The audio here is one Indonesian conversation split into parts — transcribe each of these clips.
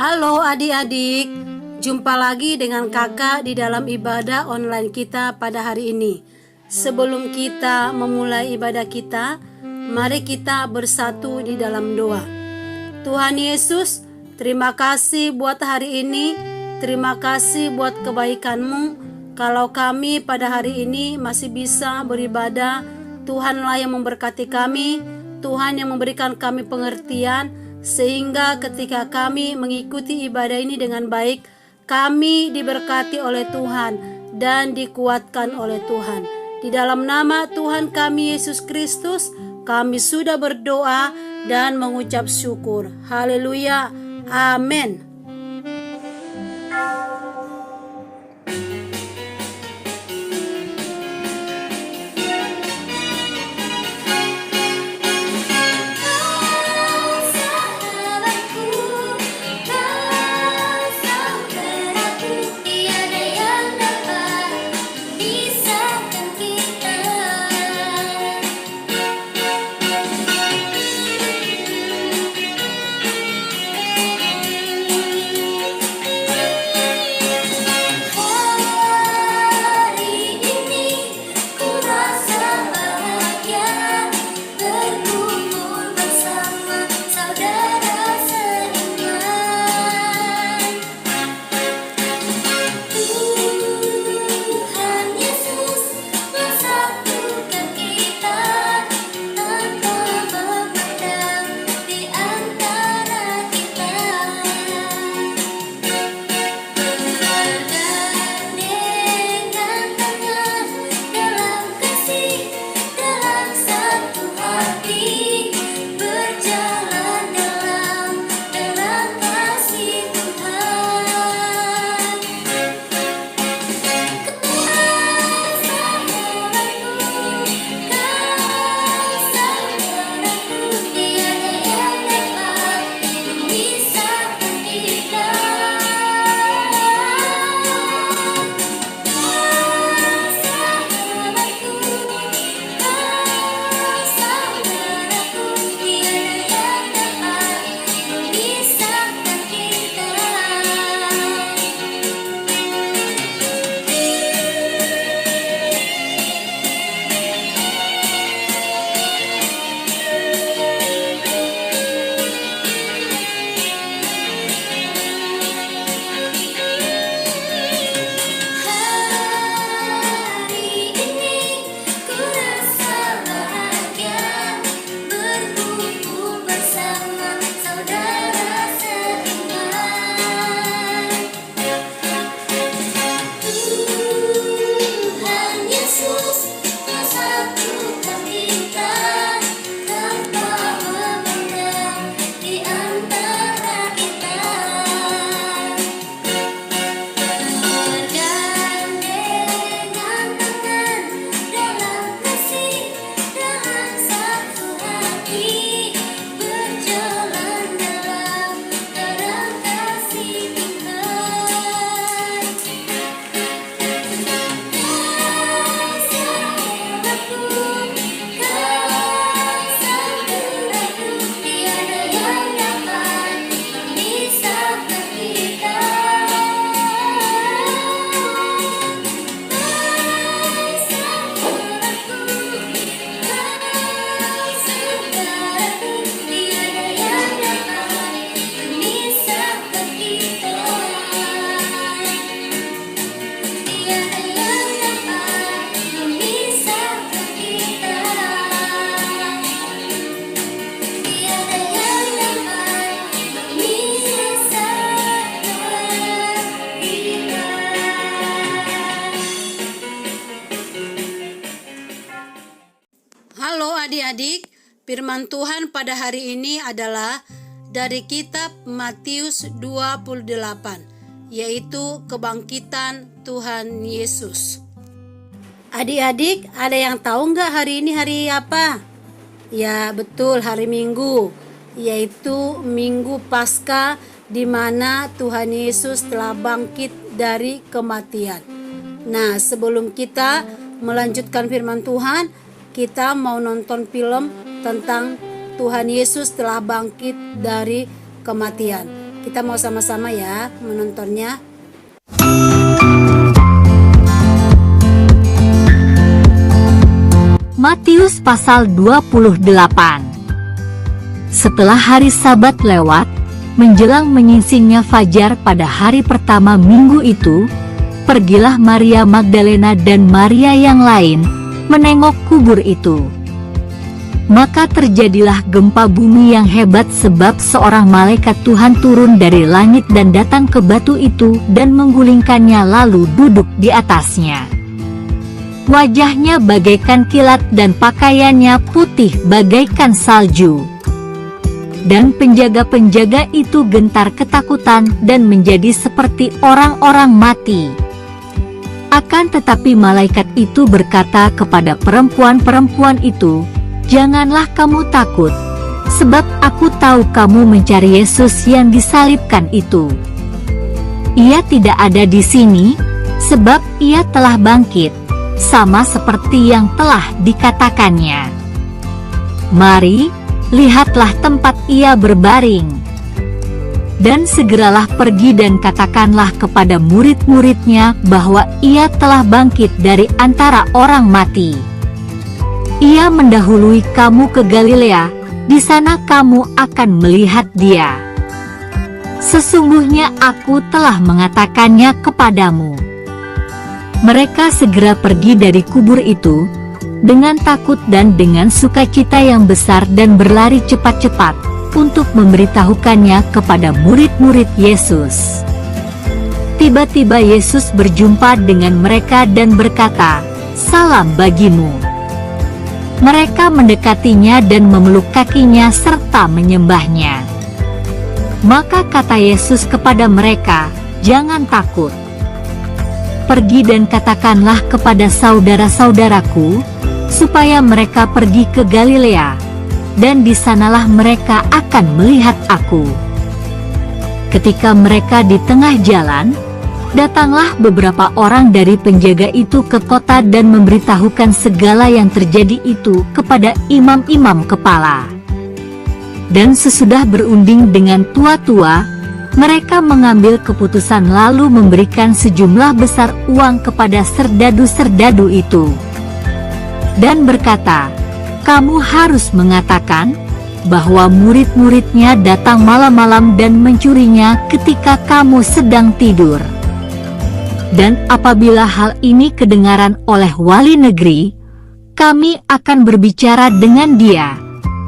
Halo adik-adik, jumpa lagi dengan kakak di dalam ibadah online kita pada hari ini. Sebelum kita memulai ibadah kita, mari kita bersatu di dalam doa. Tuhan Yesus, terima kasih buat hari ini, terima kasih buat kebaikan-Mu. Kalau kami pada hari ini masih bisa beribadah, Tuhanlah yang memberkati kami, Tuhan yang memberikan kami pengertian, sehingga ketika kami mengikuti ibadah ini dengan baik, kami diberkati oleh Tuhan dan dikuatkan oleh Tuhan. Di dalam nama Tuhan kami Yesus Kristus, kami sudah berdoa dan mengucap syukur. Haleluya. Amin. Halo adik-adik, firman Tuhan pada hari ini adalah dari kitab Matius 28, yaitu kebangkitan Tuhan Yesus. Adik-adik, ada yang tahu nggak hari ini hari apa? Ya betul, hari Minggu, yaitu Minggu Paskah, di mana Tuhan Yesus telah bangkit dari kematian. Nah, sebelum kita melanjutkan firman Tuhan, kita mau nonton film tentang Tuhan Yesus telah bangkit dari kematian. Kita mau sama-sama ya menontonnya. Matius pasal 28. Setelah hari Sabat lewat, menjelang menyingsingnya fajar pada hari pertama minggu itu, pergilah Maria Magdalena dan Maria yang lain menengok kubur itu. Maka terjadilah gempa bumi yang hebat sebab seorang malaikat Tuhan turun dari langit dan datang ke batu itu dan menggulingkannya lalu duduk di atasnya. Wajahnya bagaikan kilat dan pakaiannya putih bagaikan salju. Dan penjaga-penjaga itu gentar ketakutan dan menjadi seperti orang-orang mati. Akan tetapi malaikat itu berkata kepada perempuan-perempuan itu, "Janganlah kamu takut, sebab aku tahu kamu mencari Yesus yang disalibkan itu. Ia tidak ada di sini, sebab ia telah bangkit, sama seperti yang telah dikatakannya. Mari, lihatlah tempat ia berbaring. Dan segeralah pergi dan katakanlah kepada murid-muridnya bahwa ia telah bangkit dari antara orang mati. Ia mendahului kamu ke Galilea, di sana kamu akan melihat dia. Sesungguhnya aku telah mengatakannya kepadamu." Mereka segera pergi dari kubur itu, dengan takut dan dengan sukacita yang besar dan berlari cepat-cepat, untuk memberitahukannya kepada murid-murid Yesus. Tiba-tiba Yesus berjumpa dengan mereka dan berkata, "Salam bagimu." Mereka mendekatinya dan memeluk kakinya serta menyembahnya. Maka kata Yesus kepada mereka, "Jangan takut. Pergi dan katakanlah kepada saudara-saudaraku, supaya mereka pergi ke Galilea, dan di sanalah mereka akan melihat aku." Ketika mereka di tengah jalan, datanglah beberapa orang dari penjaga itu ke kota dan memberitahukan segala yang terjadi itu kepada imam-imam kepala. Dan sesudah berunding dengan tua-tua, mereka mengambil keputusan lalu memberikan sejumlah besar uang kepada serdadu-serdadu itu. Dan berkata, "Kamu harus mengatakan bahwa murid-muridnya datang malam-malam dan mencurinya ketika kamu sedang tidur. Dan apabila hal ini kedengaran oleh wali negeri, kami akan berbicara dengan dia,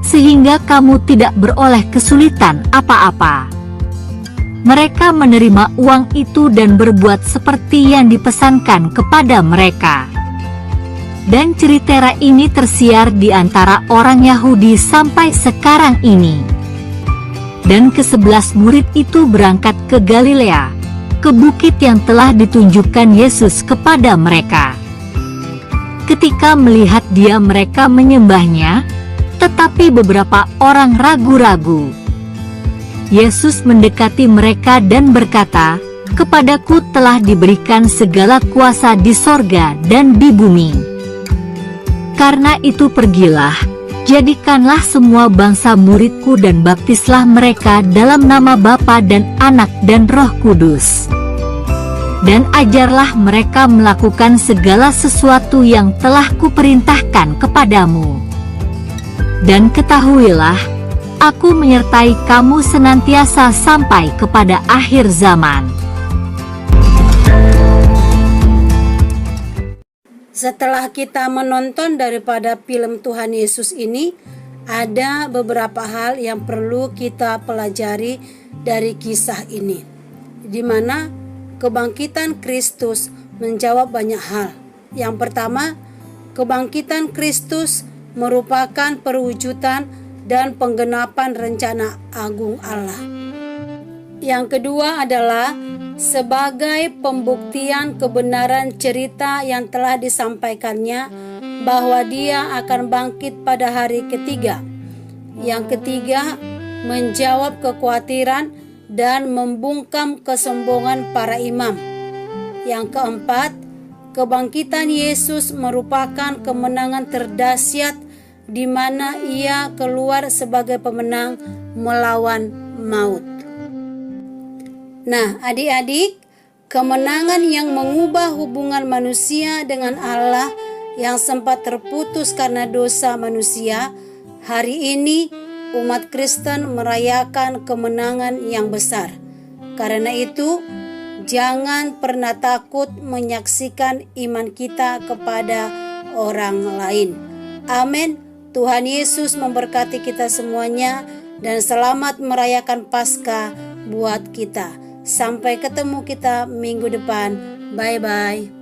sehingga kamu tidak beroleh kesulitan apa-apa." Mereka menerima uang itu dan berbuat seperti yang dipesankan kepada mereka. Dan cerita ini tersiar di antara orang Yahudi sampai sekarang ini. Dan ke-11 murid itu berangkat ke Galilea, ke bukit yang telah ditunjukkan Yesus kepada mereka. Ketika melihat dia mereka menyembahnya, tetapi beberapa orang ragu-ragu. Yesus mendekati mereka dan berkata, "Kepadaku telah diberikan segala kuasa di sorga dan di bumi. Karena itu pergilah, jadikanlah semua bangsa muridku dan baptislah mereka dalam nama Bapa dan Anak dan Roh Kudus. Dan ajarlah mereka melakukan segala sesuatu yang telah kuperintahkan kepadamu. Dan ketahuilah, Aku menyertai kamu senantiasa sampai kepada akhir zaman." Setelah kita menonton daripada film Tuhan Yesus ini, ada beberapa hal yang perlu kita pelajari dari kisah ini, di mana kebangkitan Kristus menjawab banyak hal. Yang pertama, kebangkitan Kristus merupakan perwujudan dan penggenapan rencana agung Allah. Yang kedua adalah sebagai pembuktian kebenaran cerita yang telah disampaikannya bahwa dia akan bangkit pada hari ketiga. Yang ketiga, menjawab kekhawatiran dan membungkam kesombongan para imam. Yang keempat, kebangkitan Yesus merupakan kemenangan terdahsyat di mana ia keluar sebagai pemenang melawan maut. Nah, adik-adik, kemenangan yang mengubah hubungan manusia dengan Allah yang sempat terputus karena dosa manusia, hari ini umat Kristen merayakan kemenangan yang besar. Karena itu, jangan pernah takut menyaksikan iman kita kepada orang lain. Amin. Tuhan Yesus memberkati kita semuanya dan selamat merayakan Paskah buat kita. Sampai ketemu kita minggu depan. Bye-bye.